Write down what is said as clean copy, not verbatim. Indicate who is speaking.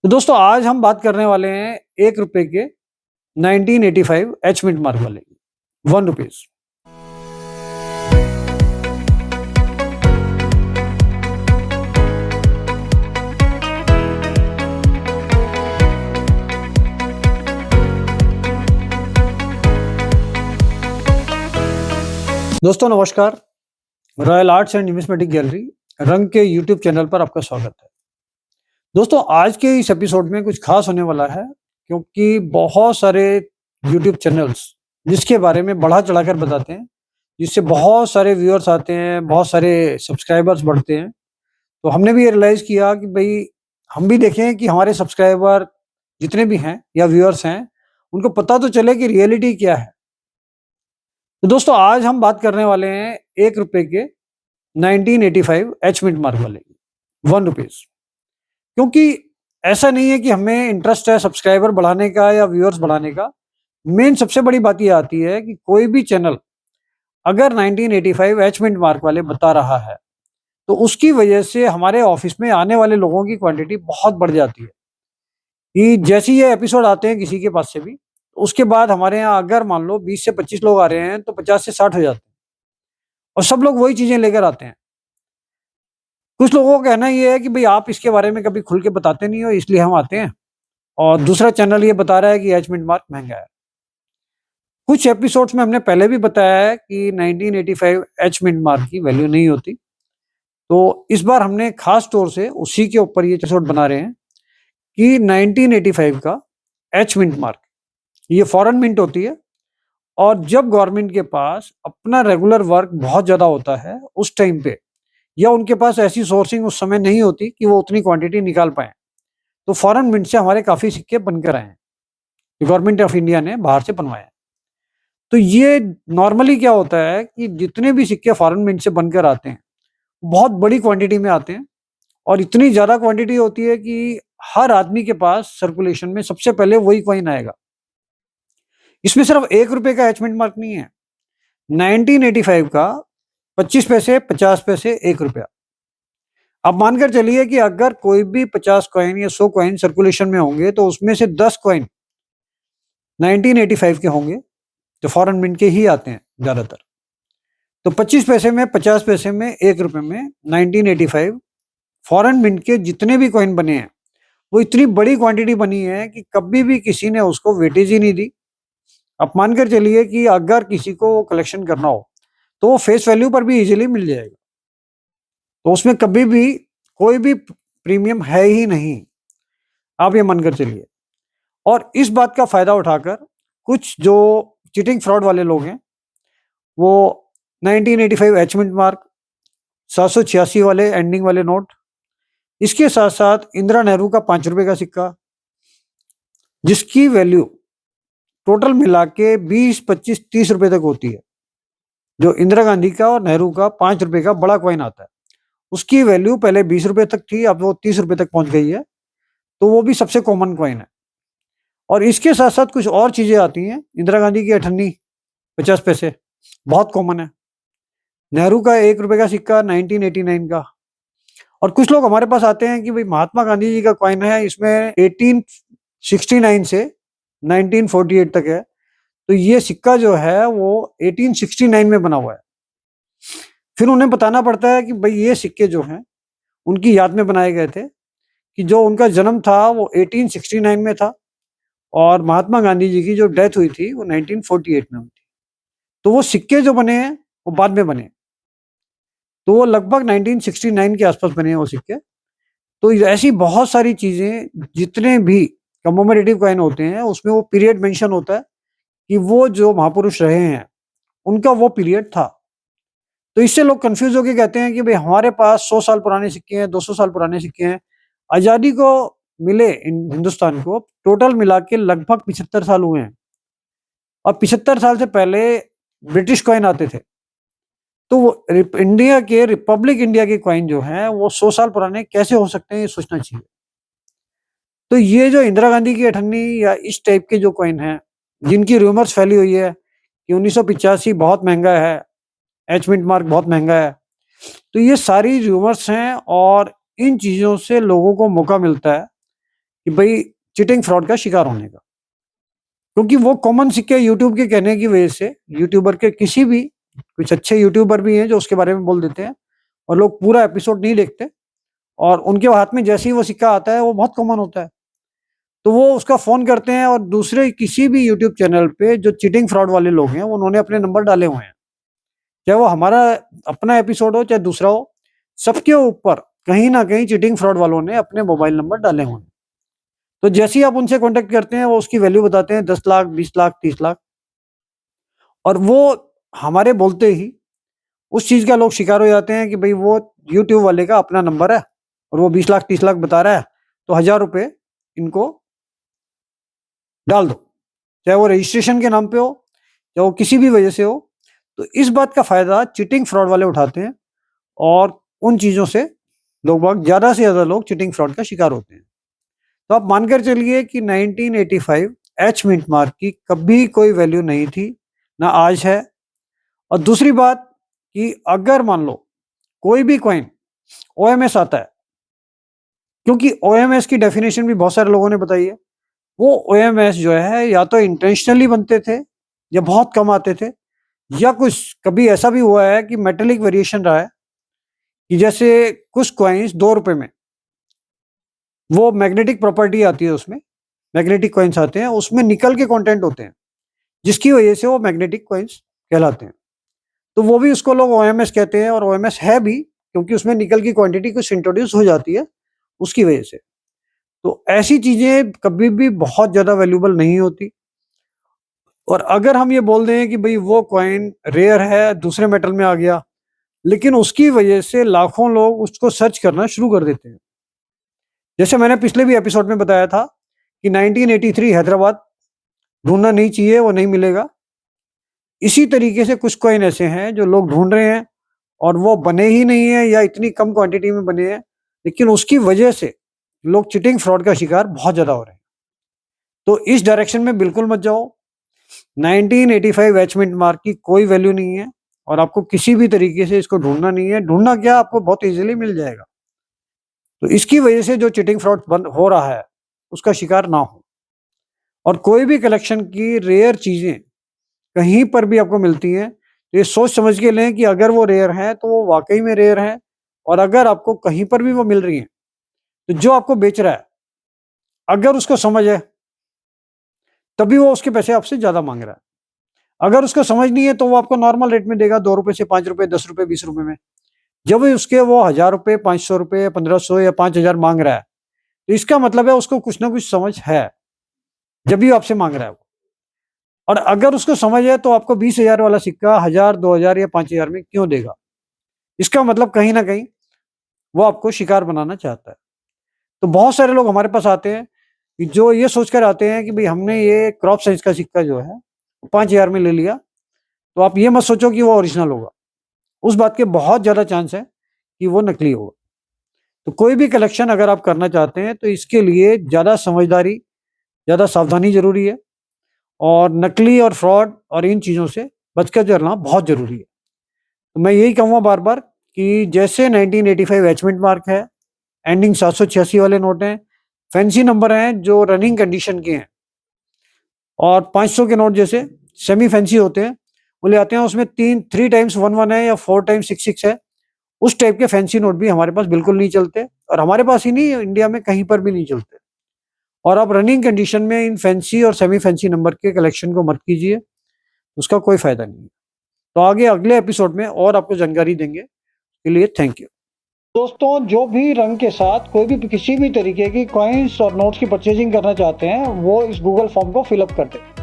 Speaker 1: तो दोस्तों आज हम बात करने वाले हैं 1 रुपए के 1985 एच मिंट मार्क वाले 1 रुपीज। दोस्तों नमस्कार। Royal arts and numismatic gallery रंग के यूट्यूब चैनल पर आपका स्वागत है। दोस्तों आज के इस एपिसोड में कुछ खास होने वाला है, क्योंकि बहुत सारे यूट्यूब चैनल्स जिसके बारे में बढ़ा चढ़ाकर बताते हैं, जिससे बहुत सारे व्यूअर्स आते हैं, बहुत सारे सब्सक्राइबर्स बढ़ते हैं। तो हमने भी ये रियलाइज किया कि भाई हम भी देखें कि हमारे सब्सक्राइबर जितने भी हैं या व्यूअर्स हैं, उनको पता तो चले कि रियलिटी क्या है। तो दोस्तों आज हम बात करने वाले हैं 1 रुपए के 1985 एच मिंट मार्क वाले 1 रुपीज। क्योंकि ऐसा नहीं है कि हमें इंटरेस्ट है सब्सक्राइबर बढ़ाने का या व्यूअर्स बढ़ाने का। मेन सबसे बड़ी बात ये आती है कि कोई भी चैनल अगर 1985 एच मिंट मार्क वाले बता रहा है, तो उसकी वजह से हमारे ऑफिस में आने वाले लोगों की क्वांटिटी बहुत बढ़ जाती है। कि जैसे ये एपिसोड आते हैं किसी के पास से भी, तो उसके बाद हमारे यहाँ अगर मान लो 20 से 25 लोग आ रहे हैं, तो 50 से 60 हो जाते हैं और सब लोग वही चीजें लेकर आते हैं। कुछ लोगों का कहना ये है कि भाई आप इसके बारे में कभी खुल के बताते नहीं हो, इसलिए हम आते हैं। और दूसरा चैनल ये बता रहा है कि एच मिंट मार्क महंगा है। कुछ एपिसोड्स में हमने पहले भी बताया है कि 1985 एच मिंट मार्क की वैल्यू नहीं होती। तो इस बार हमने खास तौर से उसी के ऊपर ये एपिसोड बना रहे हैं कि 1985 का एच मिंट मार्क ये फॉरेन मिंट होती है। और जब गवर्नमेंट के पास अपना रेगुलर वर्क बहुत ज्यादा होता है उस टाइम पे, या उनके पास ऐसी सोर्सिंग उस समय नहीं होती कि वो उतनी क्वांटिटी निकाल पाए, तो फॉरेन मिंट से हमारे काफी सिक्के बनकर आए हैं। गवर्नमेंट ऑफ इंडिया ने बाहर से बनवाए हैं। तो ये नॉर्मली क्या होता है कि जितने भी सिक्के फॉरेन मिंट से बनकर आते हैं, बहुत बड़ी क्वांटिटी में आते हैं। और इतनी ज्यादा क्वांटिटी होती है कि हर आदमी के पास सर्कुलेशन में सबसे पहले वही कॉइन आएगा। इसमें सिर्फ 1 रुपए का एच मिंट मार्क नहीं है। 1985 का 25 पैसे, 50 पैसे, 1 रुपया। अब मानकर चलिए कि अगर कोई भी 50 कॉइन या 100 कॉइन सर्कुलेशन में होंगे, तो उसमें से 10 कॉइन 1985 के होंगे, जो फॉरेन मिंट के ही आते हैं ज्यादातर। तो 25 पैसे में, 50 पैसे में, 1 रुपए में 1985 फॉरेन मिंट के जितने भी कॉइन बने हैं, वो इतनी बड़ी क्वांटिटी बनी है कि कभी भी किसी ने उसको वेटेज ही नहीं दी। आप मानकर चलिए कि अगर किसी को कलेक्शन करना हो, तो वो फेस वैल्यू पर भी इजीली मिल जाएगा। तो उसमें कभी भी कोई भी प्रीमियम है ही नहीं, आप ये मानकर चलिए। और इस बात का फायदा उठाकर कुछ जो चीटिंग फ्रॉड वाले लोग हैं, वो 1985 एच मिंट मार्क, 786 वाले एंडिंग वाले नोट, इसके साथ साथ इंदिरा नेहरू का 5 रुपए का सिक्का, जिसकी वैल्यू टोटल मिला के 20, 25, 30 रुपए तक होती है। जो इंदिरा गांधी का और नेहरू का 5 रुपए का बड़ा कॉइन आता है, उसकी वैल्यू पहले 20 रुपए तक थी, अब वो 30 रुपए तक पहुंच गई है। तो वो भी सबसे कॉमन कॉइन है। और इसके साथ साथ कुछ और चीजें आती हैं। इंदिरा गांधी की अठन्नी 50 पैसे बहुत कॉमन है। नेहरू का 1 रुपए का सिक्का 1989 का। और कुछ लोग हमारे पास आते हैं कि भाई महात्मा गांधी जी का कॉइन है, इसमें 1869 से 1948 तक है। तो ये सिक्का जो है वो 1869 में बना हुआ है। फिर उन्हें बताना पड़ता है कि भाई ये सिक्के जो हैं उनकी याद में बनाए गए थे, कि जो उनका जन्म था वो 1869 में था और महात्मा गांधी जी की जो डेथ हुई थी वो 1948 में हुई थी। तो वो सिक्के जो बने हैं वो बाद में बने। तो वो लगभग 1969 के आसपास बने हैं वो सिक्के। तो ऐसी बहुत सारी चीजें, जितने भी कमोमेरेटिव कॉइन होते हैं उसमें वो पीरियड मेंशन होता है कि वो जो महापुरुष रहे हैं उनका वो पीरियड था। तो इससे लोग कंफ्यूज होकर कहते हैं कि भाई हमारे पास 100 साल पुराने सिक्के हैं, 200 साल पुराने सिक्के हैं। आजादी को मिले हिंदुस्तान को टोटल मिला के लगभग 75 साल हुए हैं। और 75 साल से पहले ब्रिटिश कॉइन आते थे। तो वो इंडिया के, रिपब्लिक इंडिया के कॉइन जो हैं वो 100 साल पुराने कैसे हो सकते हैं, ये सोचना चाहिए। तो ये जो इंदिरा गांधी की अठन्नी या इस टाइप के जो कॉइन हैं, जिनकी रूमर्स फैली हुई है कि 1985 बहुत महंगा है, एच मिंट मार्क बहुत महंगा है, तो ये सारी रूमर्स हैं। और इन चीजों से लोगों को मौका मिलता है कि भाई चीटिंग फ्रॉड का शिकार होने का, क्योंकि वो कॉमन सिक्के यूट्यूब के कहने की वजह से, यूट्यूबर के किसी भी, कुछ अच्छे यूट्यूबर भी हैं जो उसके बारे में बोल देते हैं और लोग पूरा एपिसोड नहीं देखते, और उनके हाथ में जैसे ही वो सिक्का आता है वो बहुत कॉमन होता है, तो वो उसका फोन करते हैं और दूसरे किसी भी यूट्यूब चैनल पे जो चीटिंग फ्रॉड वाले लोग हैं उन्होंने अपने नंबर डाले हुए हैं, चाहे वो हमारा अपना एपिसोड हो चाहे दूसरा हो, सबके ऊपर कहीं ना कहीं चीटिंग फ्रॉड वालों ने अपने मोबाइल नंबर डाले हुए हैं। तो जैसे ही आप उनसे कांटेक्ट करते हैं वो उसकी वैल्यू बताते हैं 10 लाख, 20 लाख, 30 लाख, और वो हमारे बोलते ही उस चीज का लोग शिकार हो जाते हैं कि भाई वो यूट्यूब वाले का अपना नंबर है और वो 20 लाख, 30 लाख बता रहा है, तो 1000 रुपए इनको डाल दो, चाहे वो रजिस्ट्रेशन के नाम पे हो चाहे वो किसी भी वजह से हो। तो इस बात का फायदा चीटिंग फ्रॉड वाले उठाते हैं और उन चीजों से लोग बहुत ज्यादा से ज्यादा लोग चीटिंग फ्रॉड का शिकार होते हैं। तो आप मानकर चलिए कि 1985 एच मिंट मार्क की कभी कोई वैल्यू नहीं थी, ना आज है। और दूसरी बात कि अगर मान लो कोई भी कॉइन ओएमएस आता है, क्योंकि ओएमएस की डेफिनेशन भी बहुत सारे लोगों ने बताई है, वो ओएमएस जो है या तो इंटेंशनली बनते थे या बहुत कम आते थे, या कुछ कभी ऐसा भी हुआ है कि मेटेलिक वेरिएशन रहा है कि जैसे कुछ कॉइन्स 2 रुपए में वो मैग्नेटिक प्रॉपर्टी आती है, उसमें मैग्नेटिक कॉइन्स आते हैं, उसमें निकल के कंटेंट होते हैं जिसकी वजह से वो मैग्नेटिक कॉइन्स कहलाते हैं। तो वो भी उसको लोग ओएमएस कहते हैं, और ओएमएस है भी क्योंकि उसमें निकल की क्वांटिटी कुछ इंट्रोड्यूस हो जाती है उसकी वजह से। तो ऐसी चीजें कभी भी बहुत ज्यादा वैल्यूबल नहीं होती, और अगर हम ये बोल दें कि भाई वो कॉइन रेयर है, दूसरे मेटल में आ गया, लेकिन उसकी वजह से लाखों लोग उसको सर्च करना शुरू कर देते हैं। जैसे मैंने पिछले भी एपिसोड में बताया था कि 1983 हैदराबाद ढूंढना नहीं चाहिए, वो नहीं मिलेगा। इसी तरीके से कुछ कॉइन ऐसे हैं जो लोग ढूंढ रहे हैं और वो बने ही नहीं है या इतनी कम क्वांटिटी में बने हैं, लेकिन उसकी वजह से लोग चीटिंग फ्रॉड का शिकार बहुत ज्यादा हो रहे हैं। तो इस डायरेक्शन में बिल्कुल मत जाओ। 1985 एचमेंट मार्क की कोई वैल्यू नहीं है और आपको किसी भी तरीके से इसको ढूंढना नहीं है। ढूंढना क्या, आपको बहुत इजीली मिल जाएगा। तो इसकी वजह से जो चीटिंग फ्रॉड बंद हो रहा है उसका शिकार ना हो। और कोई भी कलेक्शन की रेयर चीजें कहीं पर भी आपको मिलती हैं तो ये सोच समझ के लें कि अगर वो रेयर है तो वो वाकई में रेयर है, और अगर आपको कहीं पर भी वो मिल रही है तो जो आपको बेच रहा है अगर उसको समझ है तभी वो उसके पैसे आपसे ज्यादा मांग रहा है। अगर उसको समझ नहीं है तो वो आपको नॉर्मल रेट में देगा, 2 रुपए से 5 रुपए, 10 रुपए, 20 रुपए में। जब उसके वो 1000 रुपए, 500 रुपए, 1500 या 5000 मांग रहा है तो इसका मतलब है उसको कुछ ना कुछ समझ है, जब भी आपसे मांग रहा है वो। और अगर उसको समझ है तो आपको 20,000 वाला सिक्का 1000, 2000 या 5000 में क्यों देगा? इसका मतलब कहीं ना कहीं वो आपको शिकार बनाना चाहता है। तो बहुत सारे लोग हमारे पास आते हैं कि जो ये सोचकर आते हैं कि भाई हमने ये क्रॉप साइंस का सिक्का जो है 5000 में ले लिया, तो आप ये मत सोचो कि वो ओरिजिनल होगा। उस बात के बहुत ज्यादा चांस है कि वो नकली होगा। तो कोई भी कलेक्शन अगर आप करना चाहते हैं तो इसके लिए ज्यादा समझदारी, ज्यादा सावधानी जरूरी है, और नकली और फ्रॉड और इन चीजों से बचकर चलना बहुत जरूरी है। तो मैं यही कहूँगा बार बार कि जैसे 1985 एचमेंट मार्क है, एंडिंग 786 वाले नोट हैं, फैंसी नंबर हैं जो रनिंग कंडीशन के हैं, और 500 के नोट जैसे सेमी फैंसी होते हैं वो ले आते हैं, उसमें 3 टाइम्स 1 1 है या 4 टाइम्स 6 6 है। उस टाइप के फैंसी नोट भी हमारे पास बिल्कुल नहीं चलते, और हमारे पास ही नहीं, इंडिया में कहीं पर भी नहीं चलते। और आप रनिंग कंडीशन में इन फैंसी और सेमी फैंसी नंबर के कलेक्शन को मत कीजिए, उसका कोई फायदा नहीं है। तो आगे अगले एपिसोड में और आपको जानकारी देंगे, के लिए थैंक यू। दोस्तों, जो भी रंग के साथ कोई भी किसी भी तरीके की कॉइन्स और नोट्स की परचेजिंग करना चाहते हैं वो इस गूगल फॉर्म को फिलअप कर दें।